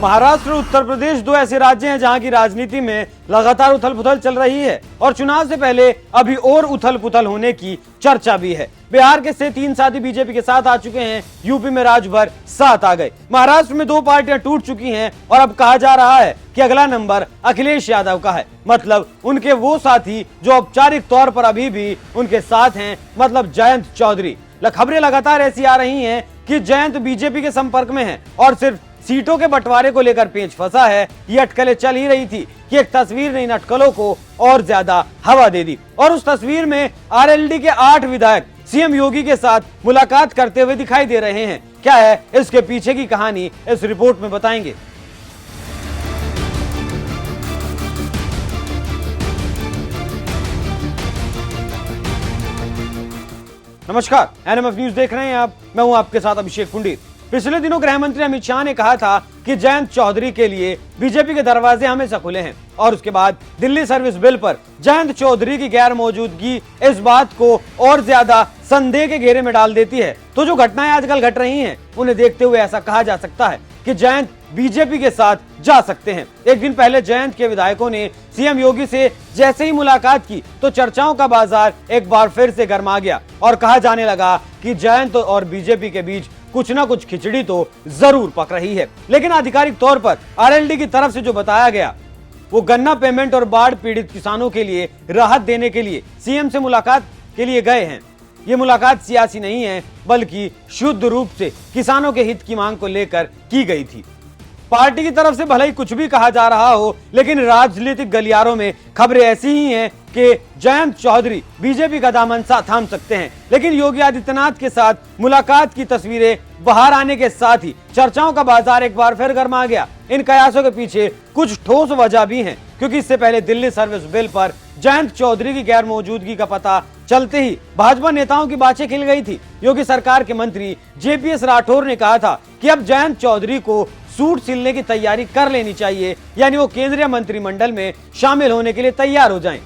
महाराष्ट्र और उत्तर प्रदेश दो ऐसे राज्य हैं जहां की राजनीति में लगातार उथल पुथल चल रही है और चुनाव से पहले अभी और उथल पुथल होने की चर्चा भी है। बिहार के से 3 साथी बीजेपी के साथ आ चुके हैं, यूपी में राजभर 7 आ गए। महाराष्ट्र में 2 पार्टियां टूट चुकी हैं और अब कहा जा रहा है कि अगला नंबर अखिलेश यादव का है। मतलब उनके वो साथी जो औपचारिक तौर पर अभी भी उनके साथ हैं, मतलब जयंत चौधरी। खबरें लगातार ऐसी आ रही हैं कि जयंत बीजेपी के संपर्क में हैं और सिर्फ सीटों के बंटवारे को लेकर पेंच फंसा है। ये अटकलें चल ही रही थी कि एक तस्वीर ने इन अटकलों को और ज्यादा हवा दे दी और उस तस्वीर में आरएलडी के 8 विधायक सीएम योगी के साथ मुलाकात करते हुए दिखाई दे रहे हैं। क्या है इसके पीछे की कहानी, इस रिपोर्ट में बताएंगे। नमस्कार, एनएमएफ न्यूज देख रहे हैं आप। मैं हूं आपके साथ अभिषेक कुंडी। पिछले दिनों गृह मंत्री अमित शाह ने कहा था कि जयंत चौधरी के लिए बीजेपी के दरवाजे हमेशा खुले हैं और उसके बाद दिल्ली सर्विस बिल पर जयंत चौधरी की गैर मौजूदगी इस बात को और ज्यादा संदेह के घेरे में डाल देती है। तो जो घटनाएं आजकल घट रही हैं, उन्हें देखते हुए ऐसा कहा जा सकता है कि जयंत बीजेपी के साथ जा सकते हैं। एक दिन पहले जयंत के विधायकों ने सीएम योगी से जैसे ही मुलाकात की तो चर्चाओं का बाजार एक बार फिर से गर्मा गया और कहा जाने लगा कि जयंत और बीजेपी के बीच कुछ ना कुछ खिचड़ी तो जरूर पक रही है। लेकिन आधिकारिक तौर पर आरएलडी की तरफ से जो बताया गया वो गन्ना पेमेंट और बाढ़ पीड़ित किसानों के लिए राहत देने के लिए सीएम से मुलाकात के लिए गए हैं। ये मुलाकात सियासी नहीं है, बल्कि शुद्ध रूप से किसानों के हित की मांग को लेकर की गई थी। पार्टी की तरफ से भले ही कुछ भी कहा जा रहा हो, लेकिन राजनीतिक गलियारों में खबरें ऐसी ही हैं कि जयंत चौधरी बीजेपी का दामन थाम सकते हैं। लेकिन योगी आदित्यनाथ के साथ मुलाकात की तस्वीरें बाहर आने के साथ ही चर्चाओं का बाजार एक बार फिर गर्मा गया। इन कयासों के पीछे कुछ ठोस वजह भी हैं, क्योंकि इससे पहले दिल्ली सर्विस बिल पर जयंत चौधरी की गैर मौजूदगी का पता चलते ही भाजपा नेताओं की बातें खिल गई थी। योगी सरकार के मंत्री जेपीएस राठौर ने कहा था कि अब जयंत चौधरी को सूट सिलने की तैयारी कर लेनी चाहिए, यानी वो केंद्रीय मंत्रिमंडल में शामिल होने के लिए तैयार हो जाएं।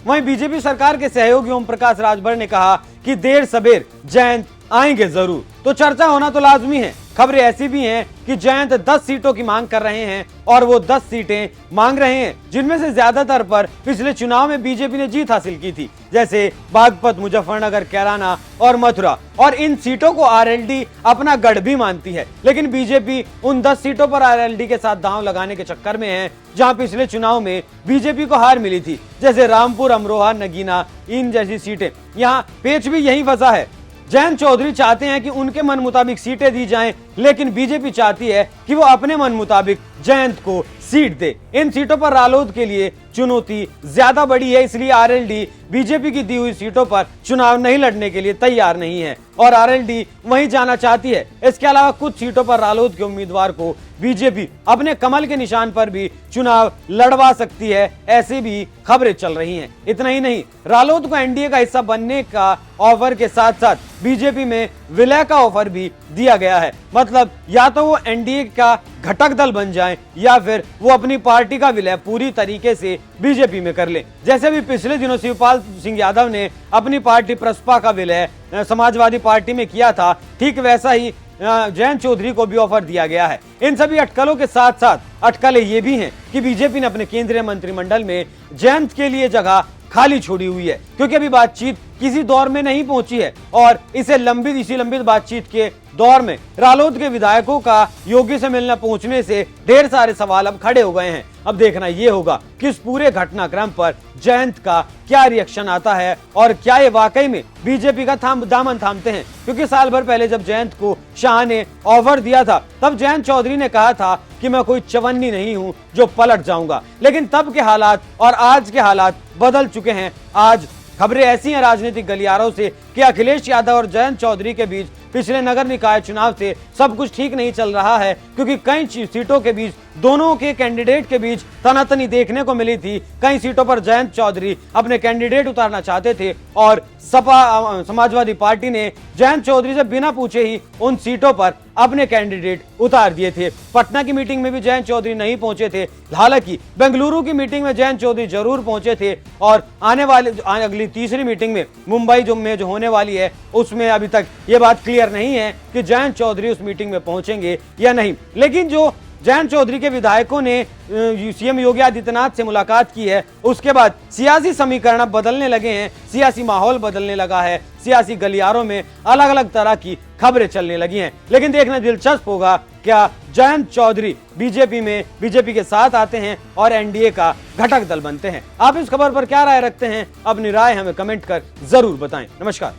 वहीं बीजेपी सरकार के सहयोगी ओम प्रकाश राजभर ने कहा कि देर सबेर जयंत आएंगे जरूर। तो चर्चा होना तो लाजमी है। खबरें ऐसी भी हैं कि जयंत 10 सीटों की मांग कर रहे हैं और वो 10 सीटें मांग रहे हैं जिनमें से ज्यादातर पर पिछले चुनाव में बीजेपी ने जीत हासिल की थी, जैसे बागपत, मुजफ्फरनगर, कैराना और मथुरा। और इन सीटों को आरएलडी अपना गढ़ भी मानती है। लेकिन बीजेपी उन 10 सीटों पर आरएलडी के साथ दांव लगाने के चक्कर में है जहां पिछले चुनाव में बीजेपी को हार मिली थी, जैसे रामपुर, अमरोहा, नगीना, इन जैसी सीटें। यहाँ पेच भी यही वजह है। जयंत चौधरी चाहते हैं कि उनके मन मुताबिक सीटें दी जाएं, लेकिन बीजेपी चाहती है कि वो अपने मन मुताबिक जयंत को सीट दे। इन सीटों पर रालोद के लिए चुनौती ज्यादा बड़ी है, इसलिए आरएलडी बीजेपी की दी हुई सीटों पर चुनाव नहीं लड़ने के लिए तैयार नहीं है और आरएलडी वहीं जाना चाहती है। इसके अलावा कुछ सीटों पर रालोद के उम्मीदवार को बीजेपी अपने कमल के निशान पर भी चुनाव लड़वा सकती है, ऐसी भी खबरें चल रही हैं। इतना ही नहीं, रालोद को एनडीए का हिस्सा बनने का ऑफर के साथ साथ बीजेपी में विलय का ऑफर भी दिया गया है। मतलब या तो वो एनडीए का घटक दल बन जाएं या फिर वो अपनी पार्टी का विलय पूरी तरीके से बीजेपी में कर ले। जैसे भी पिछले दिनों शिवपाल सिंह यादव ने अपनी पार्टी प्रसपा का विलय समाजवादी पार्टी में किया था, ठीक वैसा ही जयंत चौधरी को भी ऑफर दिया गया है। इन सभी अटकलों के साथ साथ अटकलें ये भी हैं कि बीजेपी ने अपने केंद्रीय मंत्रिमंडल में जयंत के लिए जगह खाली छोड़ी हुई है, क्योंकि अभी बातचीत किसी दौर में नहीं पहुंची है और इसी लंबित बातचीत के दौर में रालोद के विधायकों का योगी से मिलना पहुंचने से ढेर सारे सवाल अब खड़े हो गए हैं। अब देखना यह होगा कि इस पूरे घटनाक्रम पर जयंत का क्या रिएक्शन आता है और क्या ये वाकई में बीजेपी का दामन थामते हैं। क्योंकि साल भर पहले जब जयंत को शाह ने ऑफर दिया था, तब जयंत चौधरी ने कहा था कि मैं कोई चवन्नी नहीं हूं जो पलट जाऊंगा। लेकिन तब के हालात और आज के हालात बदल चुके हैं। आज खबरें ऐसी हैं राजनीतिक गलियारों से कि अखिलेश यादव और जयंत चौधरी के बीच पिछले नगर निकाय चुनाव से सब कुछ ठीक नहीं चल रहा है, क्योंकि कई सीटों के बीच दोनों के कैंडिडेट के बीच तनातनी देखने को मिली थी। कई सीटों पर जयंत चौधरी अपने कैंडिडेट उतारना चाहते थे और सपा समाजवादी पार्टी ने जयंत चौधरी से बिना पूछे ही उन सीटों पर अपने कैंडिडेट उतार दिए थे। पटना की मीटिंग में भी जयंत चौधरी नहीं पहुंचे थे, हालांकि बेंगलुरु की मीटिंग में जयंत चौधरी जरूर पहुंचे थे और आने वाले अगली तीसरी मीटिंग में मुंबई जो होने वाली है उसमें अभी तक ये बात क्लियर नहीं है कि जयंत चौधरी उस मीटिंग में पहुंचेंगे या नहीं। लेकिन जो जयंत चौधरी के विधायकों ने सीएम योगी आदित्यनाथ से मुलाकात की है, उसके बाद सियासी समीकरण अब बदलने लगे हैं, सियासी माहौल बदलने लगा है, सियासी गलियारों में अलग अलग तरह की खबरें चलने लगी हैं। लेकिन देखना दिलचस्प होगा क्या जयंत चौधरी बीजेपी के साथ आते हैं और एनडीए का घटक दल बनते हैं। आप इस खबर पर क्या राय रखते हैं? अपनी राय हमें कमेंट कर जरूर बताएं। नमस्कार।